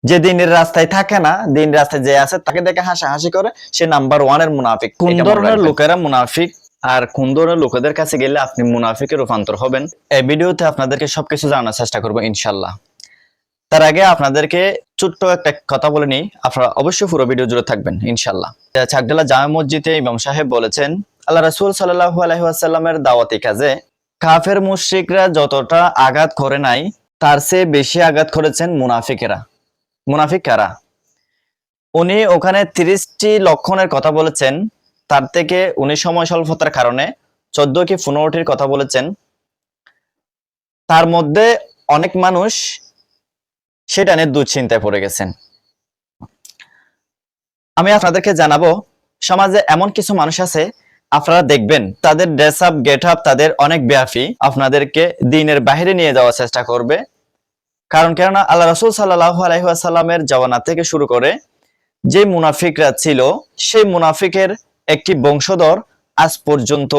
যে দিনের রাস্তায় থাকে না, দিন রাস্তায় যে আছে তাকে দেখে হাসাহাসি করে, সে নাম্বার 1 এর মুনাফিক। কোন ধরনের লোকেরা মুনাফিক আর কোন ধরনের লোকেদের কাছে গেলে আপনি মুনাফিকে রূপান্তর হবেন, এই ভিডিওতে আপনাদেরকে সবকিছু জানার চেষ্টা করবো ইনশাআল্লাহ। তার আগে আপনাদেরকে ছোট্ট একটা কথা বলে নিই, আপনারা অবশ্যই পুরো ভিডিও জুড়ে থাকবেন ইনশাআল্লাহ। চাকদালা জামে মসজিদে ইমাম সাহেব বলেছেন, আল্লাহ রাসূল সাল্লাল্লাহু আলাইহি ওয়াসাল্লামের দাওয়াতি কাজে কাফের মুশরিকরা যতটা আঘাত করে নাই, তার চেয়ে বেশি আঘাত করেছেন মুনাফিকেরা। মুনাফিক কারা? উনি ওখানে 30টি লক্ষণের কথা বলেছেন, তার থেকে উনি সময় স্বল্পতার কারণে 14 কি 15টির কথা বলেছেন। তার মধ্যে অনেক মানুষ সেটা নিয়ে দুশ্চিন্তায় পড়ে গেছেন। আমি আপনাদেরকে জানাবো, সমাজে এমন কিছু মানুষ আছে, আপনারা দেখবেন তাদের ড্রেস আপ, গেট আপ তাদের অনেক ব্যাপী, আপনাদেরকে দ্বীনের বাইরে নিয়ে যাওয়ার চেষ্টা করবে। কেননা আল্লাহ রাসূল সাল্লাল্লাহু আলাইহি ওয়াসাল্লামের জামানা থেকে শুরু করে যে মুনাফিকরা ছিল, সেই মুনাফিকের একটি বংশধর আজ পর্যন্ত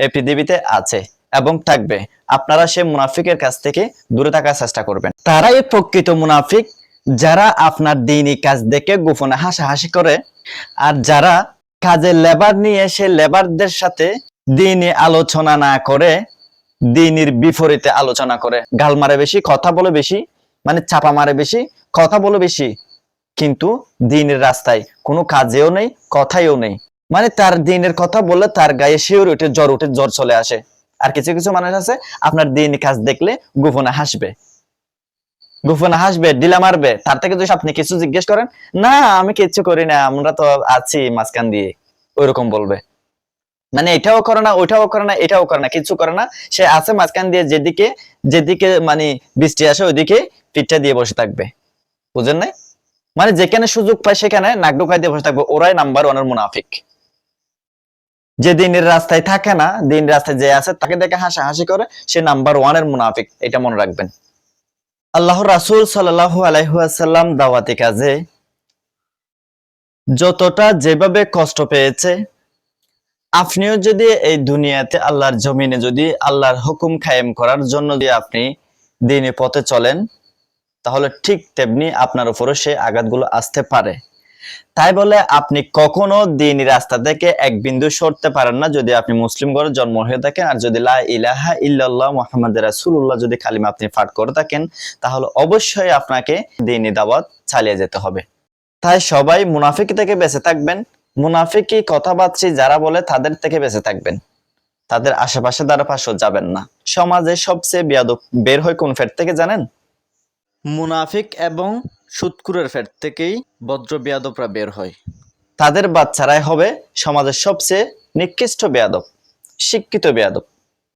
এই পৃথিবীতে আছে এবং থাকবে। আপনারা সেই মুনাফিকের কাছ থেকে দূরে থাকার চেষ্টা করবেন। তারাই প্রকৃত মুনাফিক, যারা আপনার দ্বীনি কাজ দেখে গোপনে হাসাহাসি করে, আর যারা কাজে লেবার নিয়ে সে লেবারদের সাথে দ্বীনি আলোচনা না করে দ্বীনির বিপরীতে আলোচনা করে। গাল মারে বেশি, কথা বলে বেশি, মানে চাপা মারে বেশি, কথা বলে বেশি, কিন্তু দ্বীনের রাস্তায় কোনো কাজেও নেই, কথাইও নেই। মানে তার দ্বীনের কথা বললে তার গায়ে শিউরে উঠে জ্বর চলে আসে। আর কিছু কিছু মানুষ আছে, আপনার দ্বীনি কাজ দেখলে গোপনে হাসবে, ডিলা মারবে। তার থেকে যদি আপনি কিছু জিজ্ঞেস করেন, না আমি কিচ্ছু করি না, আমরা তো আছি মাঝখান দিয়ে, ওইরকম বলবে। মানে এটাও করে না, ওইটাও করে না, এটাও করে না, কিছু করে না, সে আছে মাঝখান দিয়ে, যেদিকে যেদিকে মানে বৃষ্টি আসে ওইদিকে পিঠটা দিয়ে বসে থাকবে। বুঝেন নাই? মানে যেখানে সুযোগ পায় সেখানে নাক ডোকায় দিয়ে বসে থাকবে। ওরাই নাম্বার 1 এর মুনাফিক। যে দিনের রাস্তায় থাকে না, দিন রাস্তায় যে আছে তাকে দেখে হাসাহাসি করে, সে নাম্বার 1 এর মুনাফিক। এটা মনে রাখবেন। আল্লাহর রাসূল সাল্লাল্লাহু আলাইহি ওয়াসাল্লাম দাওয়াতি কাজে যতটা যেভাবে কষ্ট পেয়েছে, আপনিও যদি এই দুনিয়াতে আল্লাহর জমিনে যদি আল্লাহর হুকুম কায়েম করার জন্য যদি আপনি দ্বীনি পথে চলেন, তাহলে ঠিক তেমনি আপনার উপরও সেই আঘাতগুলো আসতে পারে। তাই বলে আপনি কখনো দ্বীনি রাস্তা থেকে এক বিন্দু সরতে পারেন না, যদি আপনি মুসলিম ঘরে জন্ম হয়ে থাকেন। আর যদি লা ইলাহা ইল্লাল্লাহ মুহাম্মাদুর রাসূলুল্লাহ যদি কালিমা আপনি পাঠ করে থাকেন, তাহলে অবশ্যই আপনাকে দ্বীনি দাওয়াত চালিয়ে যেতে হবে। তাই সবাই মুনাফিক থেকে বেঁচে থাকবেন। মুনাফিকি কথাবার্তা যারা বলে তাদের থেকে বেঁচে থাকবেন, তাদের আশেপাশে পাশেও যাবেন না। সমাজে সবচেয়ে বেয়াদব বের হয় কোন ফেট থেকে জানেন? মুনাফিক এবং সুদখোরের ফেট থেকেই ভদ্র বেয়াদবরা বের হয়। তাদের বাচ্চারাই হবে সমাজের সবচেয়ে নিকৃষ্ট বেয়াদব, শিক্ষিত বেয়াদব।